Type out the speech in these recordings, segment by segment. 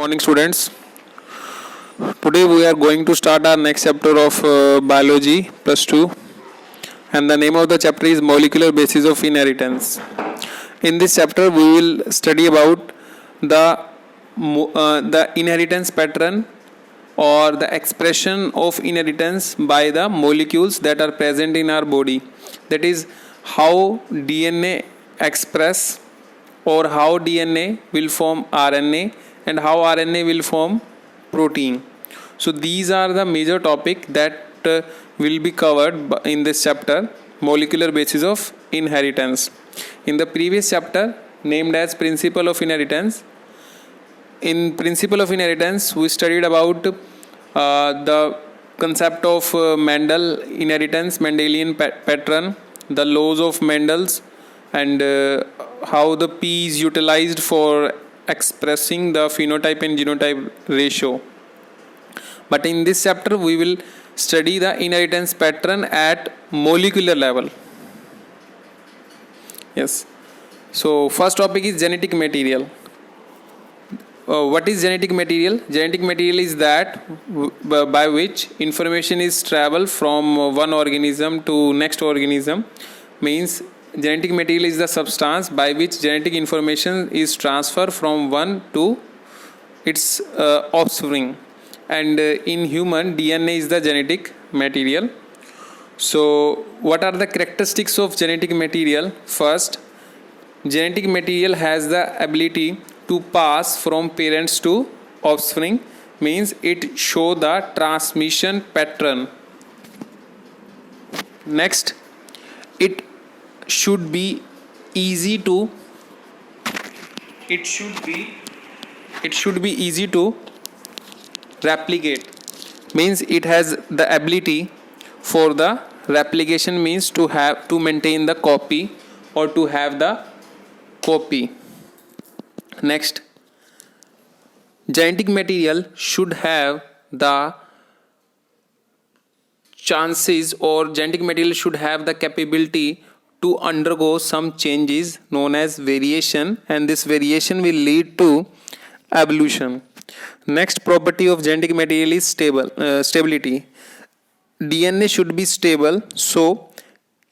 morning, students. Today we are going to start our next chapter of biology plus 2, and the name of the chapter is molecular basis of inheritance. In this chapter we will study about the inheritance pattern or the expression of inheritance by the molecules that are present in our body. That is how DNA express or how DNA will form RNA and how RNA will form protein. So these are the major topic that will be covered in this chapter, molecular basis of inheritance. In the previous chapter named as principle of inheritance, in principle of inheritance we studied about the concept of Mendel inheritance, Mendelian pattern, the laws of Mendel's, and how the P is utilized for expressing the phenotype and genotype ratio. But in this chapter we will study the inheritance pattern at molecular level. Yes. So first topic is genetic material. What is genetic material? Genetic material is that by which information is travel from one organism to next organism. Means genetic material is the substance by which genetic information is transferred from one to its offspring. And in human, DNA is the genetic material. So what are the characteristics of genetic material? First, genetic material has the ability to pass from parents to offspring, means it show the transmission pattern. Next, it should be easy to replicate, means it has the ability for the replication, means to have to maintain the copy or to have the copy. Next, genetic material should have the chances, or genetic material should have the capability to undergo some changes known as variation, and this variation will lead to evolution. Next property of genetic material is stability. DNA should be stable, so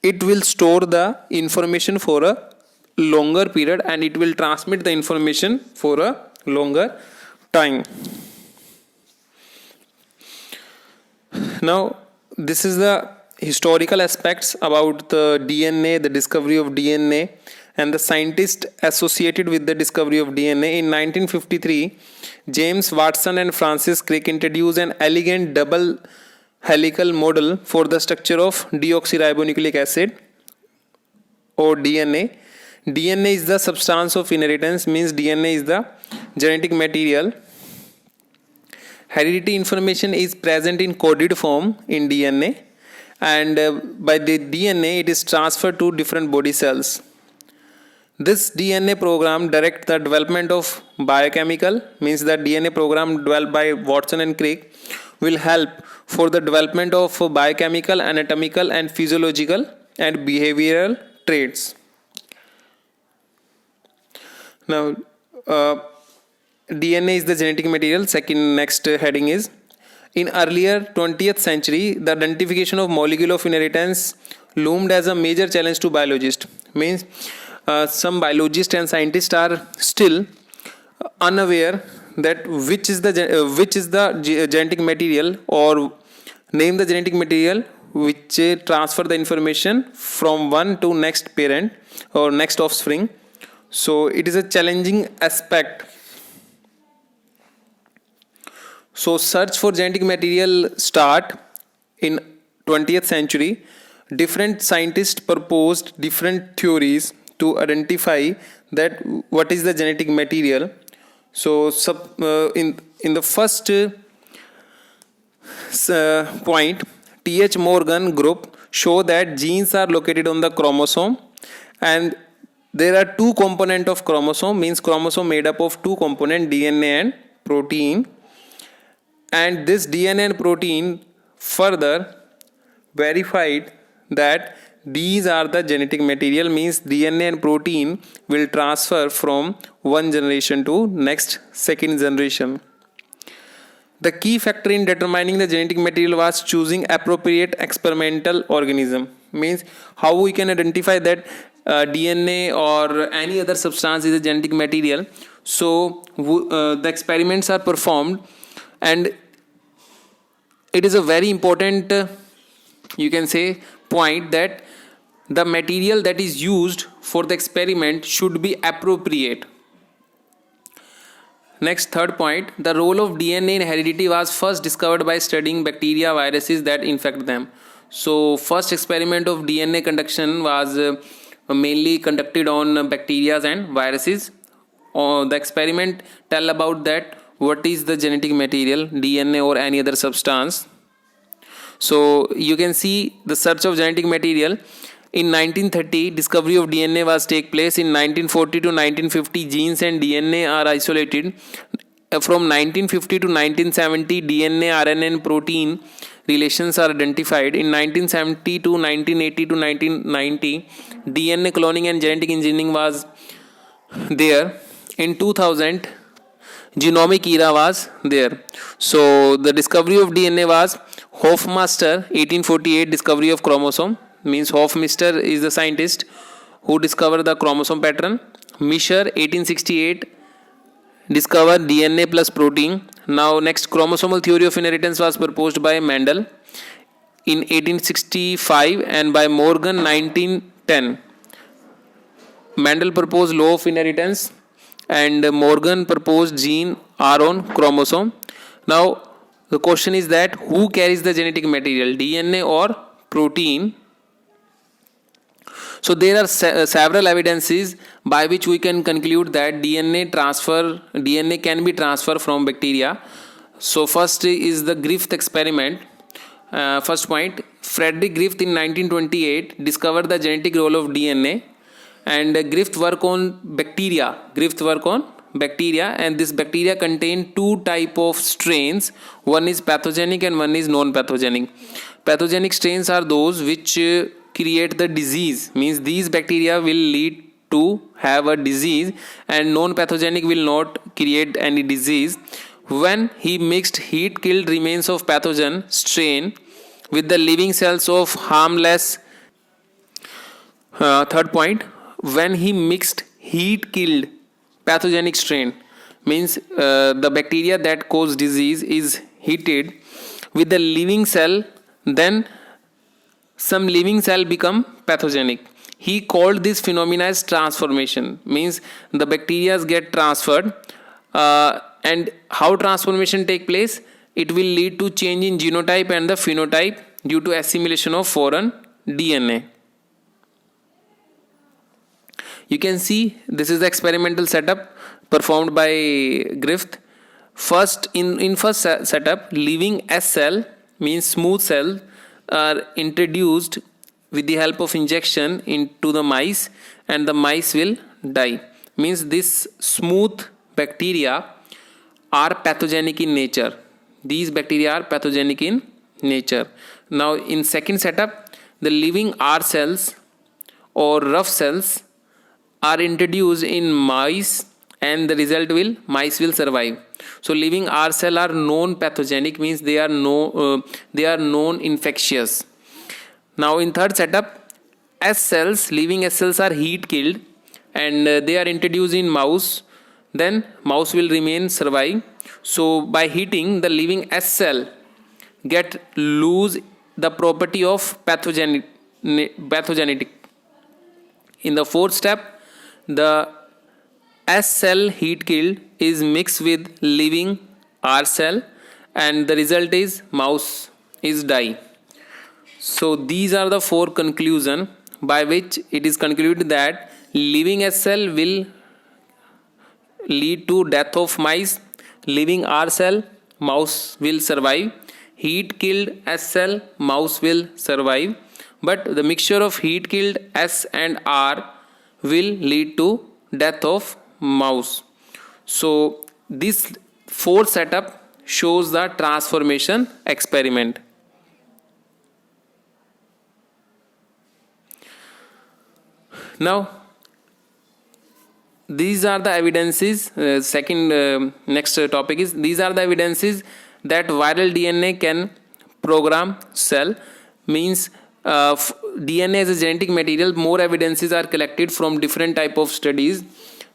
it will store the information for a longer period and it will transmit the information for a longer time. Now this is the historical aspects about the DNA, the discovery of DNA, and the scientists associated with the discovery of DNA. In 1953, James Watson and Francis Crick introduced an elegant double helical model for the structure of deoxyribonucleic acid or DNA. DNA is the substance of inheritance, means DNA is the genetic material. Heredity information is present in coded form in DNA, and by the DNA it is transferred to different body cells. This DNA program directs the development of biochemical, means the DNA program developed by Watson and Crick will help for the development of biochemical, anatomical and physiological and behavioral traits. Now DNA is the genetic material. Next heading is, in earlier 20th century the identification of molecule of inheritance loomed as a major challenge to biologists. Means some biologists and scientists are still unaware that which is the genetic material, or name the genetic material which transfer the information from one to next parent or next offspring. So it is a challenging aspect. So search for genetic material start in 20th century. Different scientists proposed different theories to identify that what is the genetic material. So in the first point, T.H. Morgan group show that genes are located on the chromosome, and there are two components of chromosome, means chromosome made up of two components, DNA and protein. And this DNA and protein further verified that these are the genetic material, means DNA and protein will transfer from one generation to next second generation. The key factor in determining the genetic material was choosing appropriate experimental organism. Means how we can identify that DNA or any other substance is a genetic material. So the experiments are performed, and it is a very important you can say point that the material that is used for the experiment should be appropriate. Next, third point, the role of DNA in heredity was first discovered by studying bacteria, viruses that infect them. So first experiment of DNA conduction was mainly conducted on bacteria and viruses. The experiment tell about that what is the genetic material, DNA or any other substance. So you can see the search of genetic material. In 1930, discovery of DNA was take place. In 1940 to 1950, genes and DNA are isolated. From 1950 to 1970, DNA, RNA and protein relations are identified. In 1970 to 1980 to 1990, DNA cloning and genetic engineering was there. In 2000, genomic era was there. So the discovery of DNA was Hofmeister 1848, discovery of chromosome, means Hofmeister is the scientist who discovered the chromosome pattern. Mischer 1868 discovered DNA plus protein. Now next, chromosomal theory of inheritance was proposed by Mendel in 1865 and by Morgan 1910. Mendel proposed law of inheritance and Morgan proposed gene are on chromosome. Now the question is that who carries the genetic material, DNA or protein? So there are several evidences by which we can conclude that DNA can be transferred from bacteria. So first is the Griffith experiment. First point, Frederick Griffith in 1928 discovered the genetic role of DNA, and Griffith work on bacteria. And this bacteria contain two type of strains. One is pathogenic and one is non-pathogenic. Pathogenic strains are those which create the disease, means these bacteria will lead to have a disease, and non-pathogenic will not create any disease. When he mixed heat-killed remains of pathogen strain with the living cells of harmless third point, when he mixed heat-killed pathogenic strain, means the bacteria that cause disease is heated with the living cell, then some living cell become pathogenic. He called this phenomena as transformation, means the bacteria get transferred. And how transformation take place? It will lead to change in genotype and the phenotype due to assimilation of foreign DNA. You can see this is the experimental setup performed by Griffith. First, in first setup, living S cell, means smooth cell, are introduced with the help of injection into the mice, and the mice will die. Means this smooth bacteria are pathogenic in nature. These bacteria are pathogenic in nature. Now in second setup, the living R cells or rough cells are introduced in mice, and the result will mice will survive. So living R cell are known pathogenic, means they are known infectious. Now in third setup, S cells, living S cells are heat killed, and they are introduced in mouse. Then mouse will remain survive. So by heating, the living S cell get lose the property of pathogenic. In the fourth step, the S cell heat killed is mixed with living R cell, and the result is mouse is die. So these are the four conclusions by which it is concluded that living S cell will lead to death of mice, living R cell, mouse will survive, heat killed S cell, mouse will survive, but the mixture of heat killed S and R will lead to death of mouse. So this fourth setup shows the transformation experiment. Now, these are the evidences. Next topic is, these are the evidences that viral DNA can program cell. Means DNA as a genetic material. More evidences are collected from different type of studies.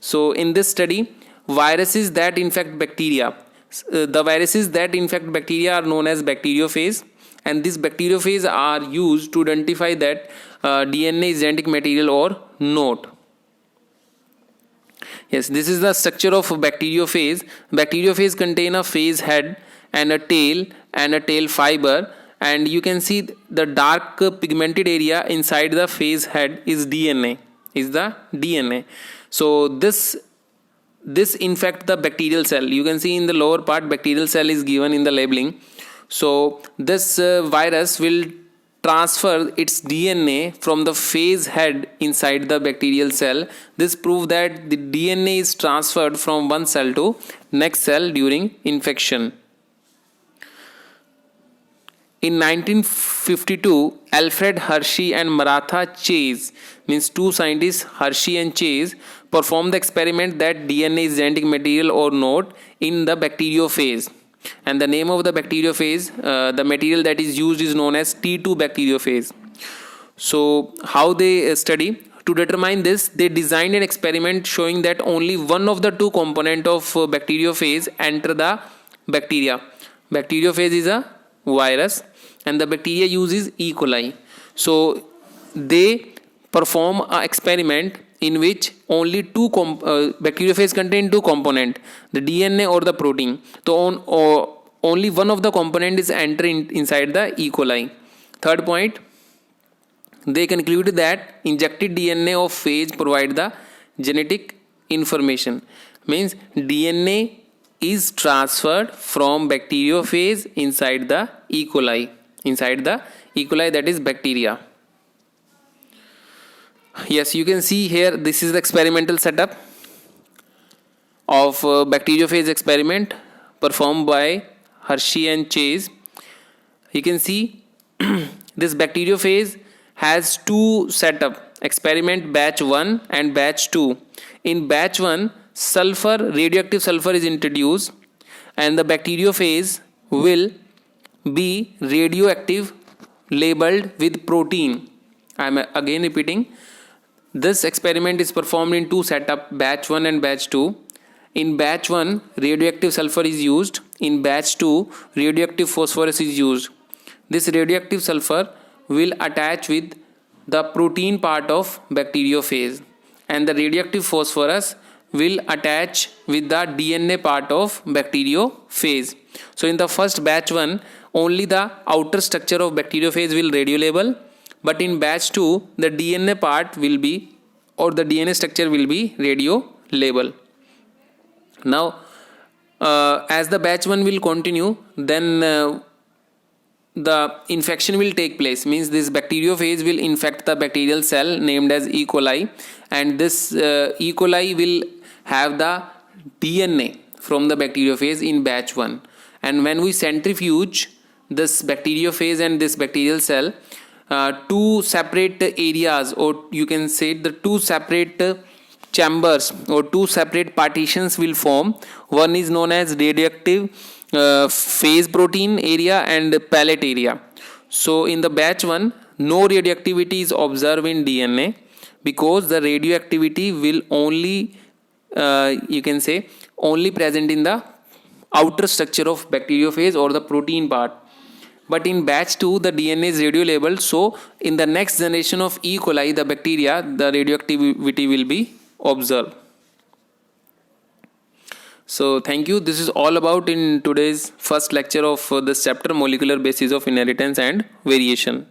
So in this study, viruses that infect bacteria, the viruses that infect bacteria are known as bacteriophage, and these bacteriophage are used to identify that DNA is genetic material or not. Yes, this is the structure of bacteriophage. Bacteriophage contain a phage head and a tail fiber, and you can see the dark pigmented area inside the phage head is DNA. So this infect the bacterial cell. You can see in the lower part bacterial cell is given in the labeling. So this virus will transfer its DNA from the phage head inside the bacterial cell. This proves that the DNA is transferred from one cell to next cell during infection. In 1952, Alfred Hershey and Maratha Chase, means two scientists, Hershey and Chase, performed the experiment that DNA is genetic material or not in the bacteriophage. And the name of the bacteriophage, the material that is used is known as T2 bacteriophage. So how they study? To determine this, they designed an experiment showing that only one of the two components of bacteriophage enter the bacteria. Bacteriophage is a virus and the bacteria uses E. coli. So they perform an experiment in which only bacteriophage contain two components, the DNA or the protein. So only one of the component is entering inside the E. coli. Third point, they concluded that injected DNA of phage provide the genetic information. Means DNA is transferred from bacteriophage inside the E. coli. Inside the E. coli, that is bacteria. Yes, you can see here, this is the experimental setup of bacteriophage experiment performed by Hershey and Chase. You can see this bacteriophage has two setup, experiment batch 1 and batch 2. In batch 1, radioactive sulfur is introduced, and the bacteriophage will be radioactive labeled with protein. I am again repeating. This experiment is performed in two setup, batch 1 and batch 2. In batch 1, radioactive sulfur is used. In batch 2, radioactive phosphorus is used. This radioactive sulfur will attach with the protein part of bacteriophage, and the radioactive phosphorus will attach with the DNA part of bacteriophage. So in the first batch 1, only the outer structure of bacteriophage will radiolabel, but in batch 2 the DNA part will be, or the DNA structure will be radiolabel. Now as the batch 1 will continue, then the infection will take place. Means this bacteriophage will infect the bacterial cell named as E. coli, and this E. coli will have the DNA from the bacteriophage in batch 1. And when we centrifuge this bacteriophage and this bacterial cell, two separate areas, or you can say the two separate chambers or two separate partitions will form. One is known as radioactive phase protein area and pellet area. So in the batch 1, no radioactivity is observed in DNA, because the radioactivity will only you can say only present in the outer structure of bacteriophage or the protein part. But in batch 2, the DNA is radiolabeled, so in the next generation of E. coli, the bacteria, the radioactivity will be observed. So thank you. This is all about in today's first lecture of this chapter, molecular basis of inheritance and variation.